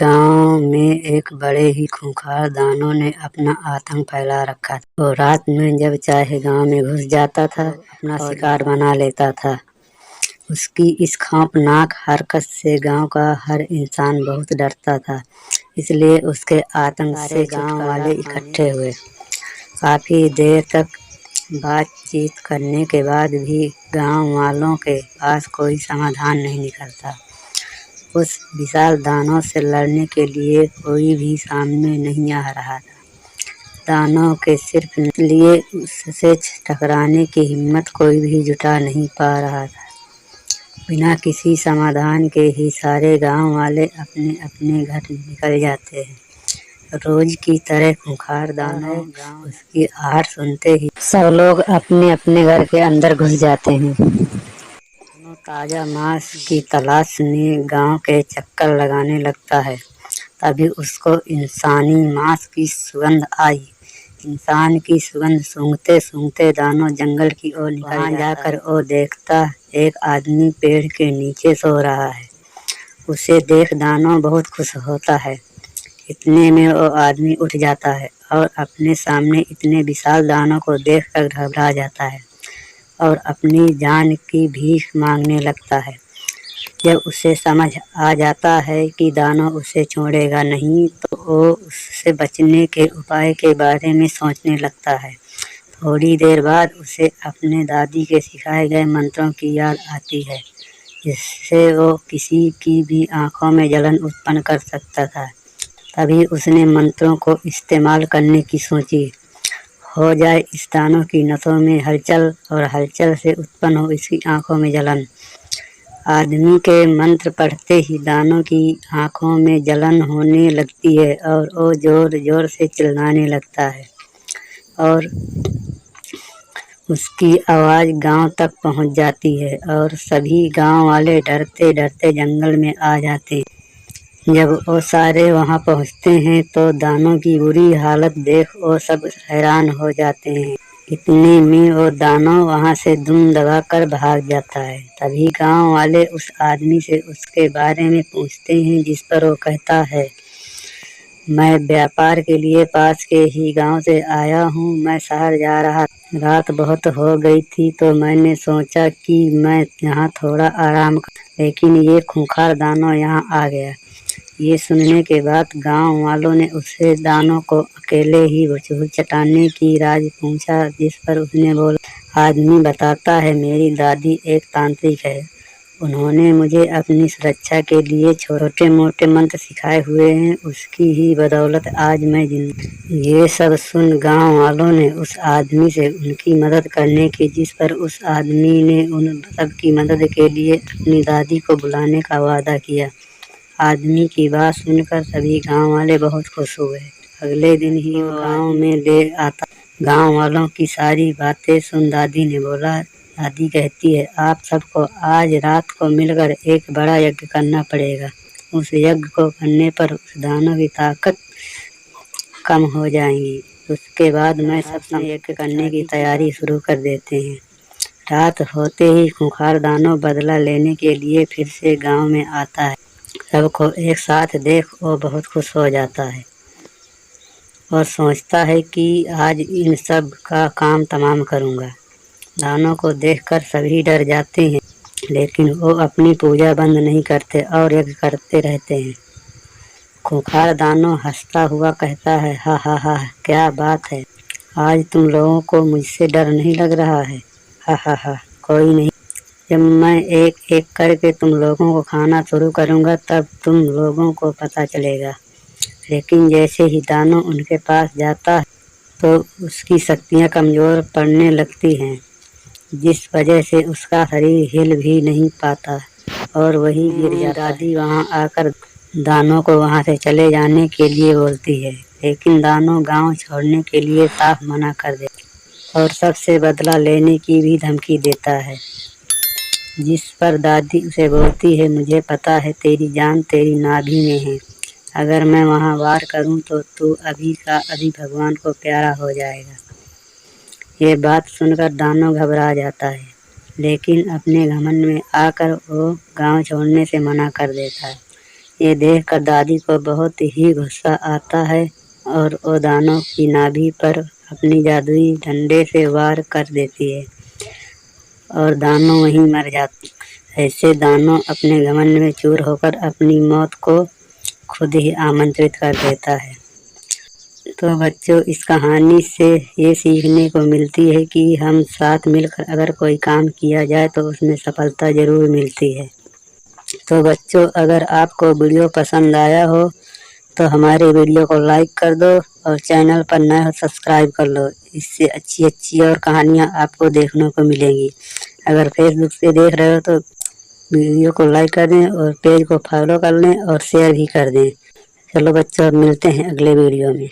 गांव में एक बड़े ही खूंखार दानव ने अपना आतंक फैला रखा था। वो रात में जब चाहे गांव में घुस जाता था, अपना शिकार बना लेता था। उसकी इस खौफनाक हरकत से गांव का हर इंसान बहुत डरता था। इसलिए उसके आतंक से गांव वाले इकट्ठे हुए। काफी देर तक बातचीत करने के बाद भी गांव वालों के पास कोई समाधान नहीं निकलता। उस विशाल दानव से लड़ने के लिए कोई भी सामने नहीं आ रहा था। दानव के सिर्फ लिए उससे टकराने की हिम्मत कोई भी जुटा नहीं पा रहा था। बिना किसी समाधान के ही सारे गांव वाले अपने अपने घर निकल जाते हैं। रोज की तरह खूंखार दानव उसकी आहट सुनते ही सब लोग अपने अपने घर के अंदर घुस जाते हैं। ताजा मांस की तलाश में गांव के चक्कर लगाने लगता है। तभी उसको इंसानी मांस की सुगंध आई। इंसान की सुगंध सूंघते सूंघते दानव जंगल की ओर निकल जाकर वो देखता एक आदमी पेड़ के नीचे सो रहा है। उसे देख दानव बहुत खुश होता है। इतने में वो आदमी उठ जाता है और अपने सामने इतने विशाल दानव को देखकर घबरा जाता है और अपनी जान की भीख मांगने लगता है। जब उसे समझ आ जाता है कि दानव उसे छोड़ेगा नहीं, तो वो उससे बचने के उपाय के बारे में सोचने लगता है। थोड़ी देर बाद उसे अपने दादी के सिखाए गए मंत्रों की याद आती है, जिससे वो किसी की भी आंखों में जलन उत्पन्न कर सकता था। तभी उसने मंत्रों को इस्तेमाल करने की सोची। हो जाए इस दानव की नसों में हलचल और हलचल से उत्पन्न हो इसकी आंखों में जलन। आदमी के मंत्र पढ़ते ही दानव की आंखों में जलन होने लगती है और वो जोर जोर से चिल्लाने लगता है और उसकी आवाज गांव तक पहुंच जाती है और सभी गांव वाले डरते डरते जंगल में आ जाते हैं। जब वो सारे वहां पहुंचते हैं तो दानव की बुरी हालत देख वो सब हैरान हो जाते हैं। इतने में वो दानव वहां से दुम दबाकर भाग जाता है। तभी गांव वाले उस आदमी से उसके बारे में पूछते हैं, जिस पर वो कहता है, मैं व्यापार के लिए पास के ही गांव से आया हूँ। मैं शहर जा रहा, रात बहुत हो गई थी तो मैंने सोचा कि मैं यहाँ थोड़ा आराम कर, लेकिन ये खूंखार दानव यहाँ आ गया। ये सुनने के बाद गांव वालों ने उससे दानव को अकेले ही चटाने की राज पूछा, जिस पर उसने बोला, आदमी बताता है मेरी दादी एक तांत्रिक है। उन्होंने मुझे अपनी सुरक्षा के लिए छोटे मोटे मंत्र सिखाए हुए हैं। उसकी ही बदौलत आज मैं जिंदा। ये सब सुन गांव वालों ने उस आदमी से उनकी मदद करने की, जिस पर उस आदमी ने उन सबकी मदद के लिए अपनी दादी को बुलाने का वादा किया। आदमी की बात सुनकर सभी गांव वाले बहुत खुश हुए। अगले दिन ही वो गांव में ले आता। गांव वालों की सारी बातें सुन दादी ने बोला, दादी कहती है, आप सबको आज रात को मिलकर एक बड़ा यज्ञ करना पड़ेगा। उस यज्ञ को करने पर उस दानव की ताकत कम हो जाएगी। उसके बाद मैं सब यज्ञ करने की तैयारी शुरू कर देते हैं। रात होते ही खूंखार दानव बदला लेने के लिए फिर से गांव में आता है। सबको एक साथ देख वो बहुत खुश हो जाता है और सोचता है कि आज इन सब का काम तमाम करूंगा। दानव को देखकर सभी डर जाते हैं, लेकिन वो अपनी पूजा बंद नहीं करते और यज्ञ करते रहते हैं। खूंखार दानव हंसता हुआ कहता है, हा हा हा, क्या बात है, आज तुम लोगों को मुझसे डर नहीं लग रहा है। हा हा हा, कोई नहीं, जब मैं एक एक करके तुम लोगों को खाना शुरू करूंगा तब तुम लोगों को पता चलेगा। लेकिन जैसे ही दानव उनके पास जाता है तो उसकी शक्तियां कमजोर पड़ने लगती हैं, जिस वजह से उसका शरीर हिल भी नहीं पाता और वही गिर जाता है। दादी वहां आकर दानव को वहां से चले जाने के लिए बोलती है, लेकिन दानव गांव छोड़ने के लिए साफ मना कर देता और सबसे बदला लेने की भी धमकी देता है। जिस पर दादी उसे बोलती है, मुझे पता है तेरी जान तेरी नाभि में है। अगर मैं वहां वार करूं तो तू अभी का अभी भगवान को प्यारा हो जाएगा। ये बात सुनकर दानव घबरा जाता है, लेकिन अपने घमंड में आकर वो गांव छोड़ने से मना कर देता है। ये देखकर दादी को बहुत ही गुस्सा आता है और वो दानव की नाभि पर अपनी जादुई डंडे से वार कर देती है और दानव वहीं मर जाता। ऐसे दानव अपने घमंड में चूर होकर अपनी मौत को खुद ही आमंत्रित कर देता है। तो बच्चों, इस कहानी से ये सीखने को मिलती है कि हम साथ मिलकर अगर कोई काम किया जाए तो उसमें सफलता जरूर मिलती है। तो बच्चों, अगर आपको वीडियो पसंद आया हो तो हमारे वीडियो को लाइक कर दो और चैनल पर नए हो सब्सक्राइब कर लो। इससे अच्छी अच्छी और कहानियाँ आपको देखने को मिलेंगी। अगर फेसबुक से देख रहे हो तो वीडियो को लाइक कर दें और पेज को फॉलो कर लें और शेयर भी कर दें। चलो बच्चों, अब मिलते हैं अगले वीडियो में।